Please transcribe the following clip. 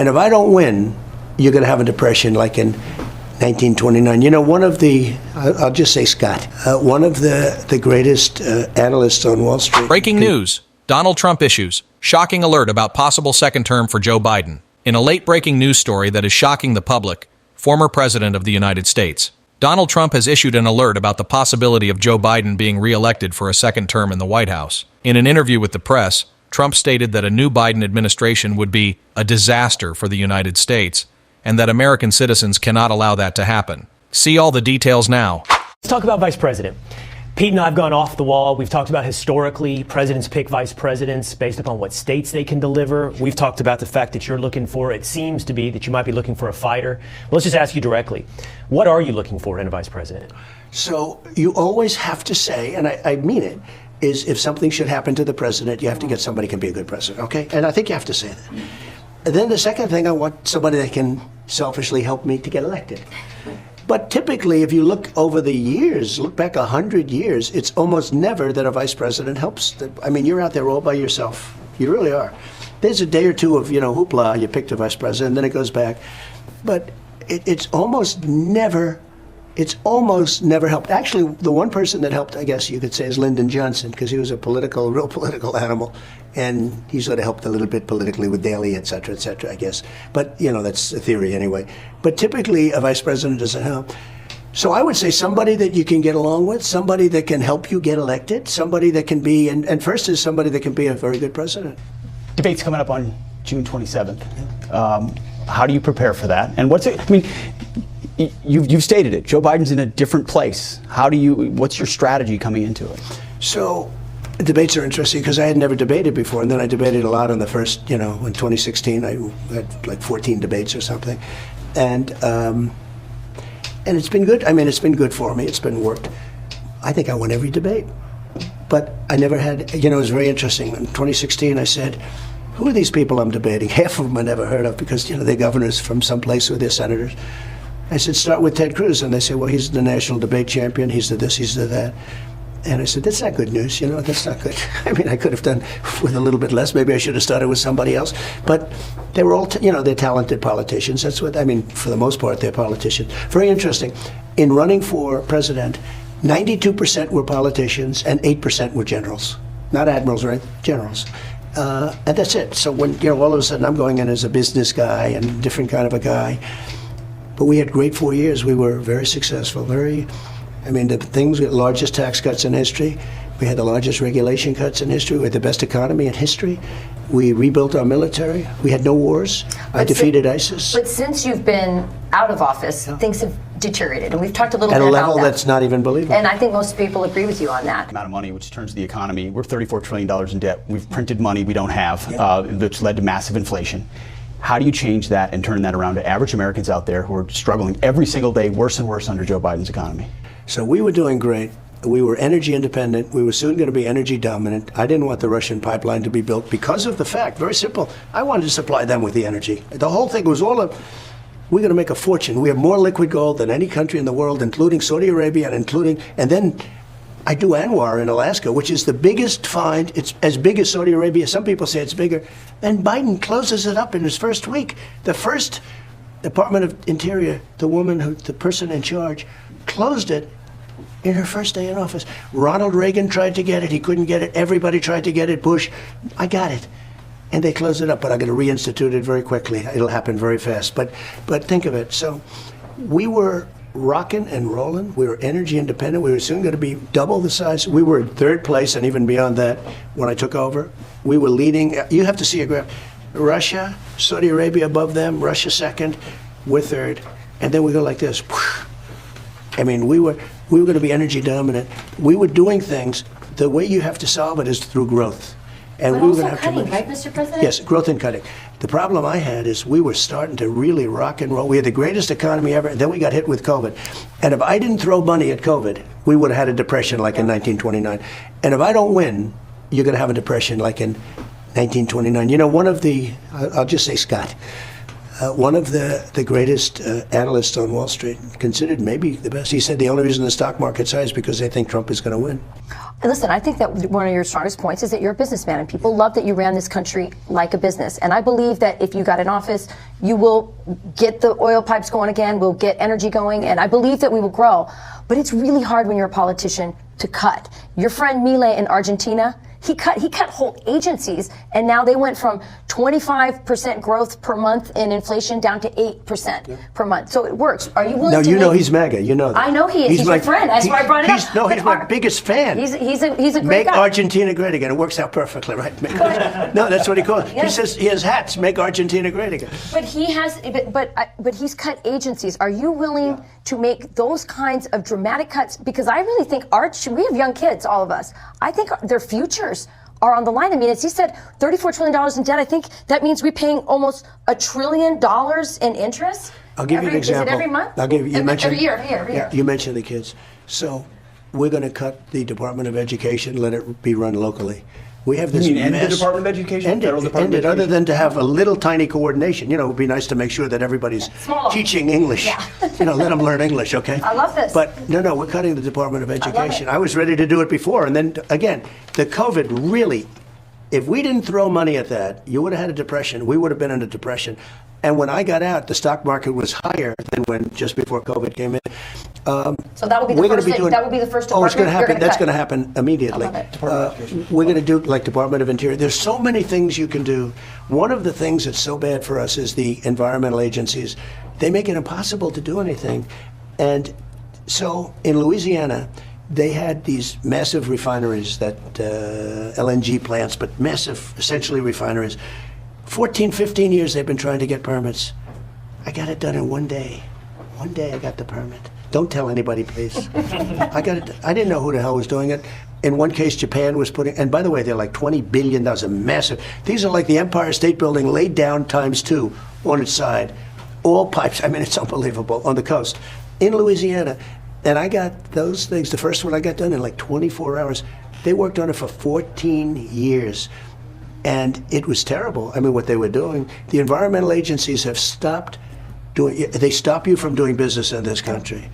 And if I don't win, you're going to have a depression like in 1929. I'll just say Scott, one of the greatest analysts on Wall Street. Breaking news. Donald Trump issues shocking alert about possible second term for Joe Biden. In a late-breaking news story that is shocking the public, former President of the United States, Donald Trump has issued an alert about the possibility of Joe Biden being re-elected for a second term in the White House. In an interview with the press, Trump stated that a new Biden administration would be a disaster for the United States, and that American citizens cannot allow that to happen. See all the details now. Let's talk about Vice President. Pete and I have gone off the wall. We've talked about historically, presidents pick vice presidents based upon what states they can deliver. We've talked about the fact that you're looking for, it seems to be that you might be looking for a fighter. Let's just ask you directly. What are you looking for in a vice president? So you always have to say, and I mean it, is if something should happen to the president, you have to get somebody who can be a good president, okay? And I think you have to say that. And then the second thing, I want somebody that can selfishly help me to get elected. But typically, if you look over the years, look back 100 years, it's almost never that a vice president helps. I mean, you're out there all by yourself. You really are. There's a day or two of, hoopla, you picked a vice president, then it goes back. But it's almost never helped. Actually, the one person that helped, I guess you could say, is Lyndon Johnson, because he was a real political animal. And he sort of helped a little bit politically with Daley, et cetera, I guess. But, that's a theory anyway. But typically, a vice president doesn't help. So I would say somebody that you can get along with, somebody that can help you get elected, somebody that can be, and first is somebody that can be a very good president. Debate's coming up on June 27th. How do you prepare for that? And you've stated it. Joe Biden's in a different place. What's your strategy coming into it? So debates are interesting because I had never debated before, and then I debated a lot on the first, in 2016, I had like 14 debates or something. And it's been good. I mean, it's been good for me. It's been worked. I think I won every debate. But I never had, it was very interesting. In 2016, I said, who are these people I'm debating? Half of them I never heard of because, they're governors from someplace or they're senators. I said, start with Ted Cruz. And they say, well, he's the national debate champion. He's the this, he's the that. And I said, that's not good news, that's not good. I mean, I could have done with a little bit less. Maybe I should have started with somebody else. But they were all, they're talented politicians. That's what, for the most part, they're politicians. Very interesting. In running for president, 92% were politicians and 8% were generals. Not admirals, right? Generals. And that's it. So when, all of a sudden I'm going in as a business guy and a different kind of a guy. But we had great 4 years. We were very successful, the largest tax cuts in history. We had the largest regulation cuts in history. We had the best economy in history. We rebuilt our military. We had no wars. I defeated ISIS. But since you've been out of office, things have deteriorated. And we've talked a little bit about that. At a level that's not even believable. And I think most people agree with you on that. Amount of money, which turns the economy. We're $34 trillion in debt. We've printed money we don't have, which led to massive inflation. How do you change that and turn that around to average Americans out there who are struggling every single day, worse and worse under Joe Biden's economy? So we were doing great. We were energy independent. We were soon going to be energy dominant. I didn't want the Russian pipeline to be built because of the fact, very simple, I wanted to supply them with the energy. The whole thing was we're going to make a fortune. We have more liquid gold than any country in the world, including Saudi Arabia, and then I do Anwar in Alaska, which is the biggest find. It's as big as Saudi Arabia. Some people say it's bigger. And Biden closes it up in his first week. The first Department of Interior, the person in charge, closed it in her first day in office. Ronald Reagan tried to get it. He couldn't get it. Everybody tried to get it. Bush, I got it. And they closed it up, but I'm going to reinstitute it very quickly. It'll happen very fast. But think of it. So we were rocking and rolling. We were energy independent. We were soon going to be double the size. We were in third place, and even beyond that, when I took over, we were leading. You have to see a graph. Russia, Saudi Arabia above them, Russia second, we're third. And then we go like this. I mean, we were going to be energy dominant. We were doing things. The way you have to solve it is through growth. And but we were also going to have cutting, to right, Mr. President? Yes, growth and cutting. The problem I had is we were starting to really rock and roll. We had the greatest economy ever, and then we got hit with COVID. And if I didn't throw money at COVID, we would have had a depression like in 1929. And if I don't win, you're going to have a depression like in 1929. I'll just say Scott, One of the greatest analysts on Wall Street, considered maybe the best, he said the only reason the stock market's high is because they think Trump is going to win. Listen, I think that one of your strongest points is that you're a businessman, and people love that you ran this country like a business. And I believe that if you got in office, you will get the oil pipes going again, we'll get energy going, and I believe that we will grow. But it's really hard when you're a politician to cut. Your friend Milei in Argentina, he cut whole agencies, and now they went from 25% growth per month in inflation down to 8% per month. So it works. Are you willing Now, to you know make- he's MAGA. You know that. I know he is. He's my friend. That's why I brought it up. No, he's But my biggest fan. He's a great Make guy. Argentina great again. It works out perfectly, right? No, that's what he calls it. Yeah. He says he has hats. Make Argentina great again. But he has, but he's cut agencies. Are you willing to make those kinds of dramatic cuts? Because I really think we have young kids, all of us. I think their futures are on the line. I mean, as he said, $34 trillion in debt. I think that means we're paying almost $1 trillion in interest. I'll give you an example. Is it every month? I'll give you. You mentioned every year. Yeah, you mentioned the kids. So we're going to cut the Department of Education, let it be run locally. We have this You mean end the mess. Department of Education? End Federal it, Department end of it, other Education? than to have a little tiny coordination. You know, it would be nice to make sure that everybody's Small. teaching English. Yeah. You know, let them learn English, okay? I love this. But no, we're cutting the Department of love Education. it. I was ready to do it before, and then again, the COVID really. If we didn't throw money at that, you would have had a depression. We would have been in a depression. And when I got out, the stock market was higher than when just before COVID came in. So that would be the We're gonna first be thing. doing- That would be the first Oh, it's going to department you're happen. gonna That's cut. going to happen immediately. I love it. We're going to do like Department of Interior. There's so many things you can do. One of the things that's so bad for us is the environmental agencies. They make it impossible to do anything. And so in Louisiana, they had these massive refineries, that LNG plants, but massive, essentially refineries. 14, 15 years they've been trying to get permits. I got it done in one day. One day I got the permit. Don't tell anybody, please. I got it. I didn't know who the hell was doing it. In one case, Japan was putting, and by the way, they're like $20 billion, a massive. These are like the Empire State Building laid down ×2 on its side. All pipes. I mean, it's unbelievable on the coast in Louisiana. And I got those things, the first one I got done in like 24 hours. They worked on it for 14 years. And it was terrible. I mean, what they were doing, the environmental agencies have stopped doing, they stop you from doing business in this country.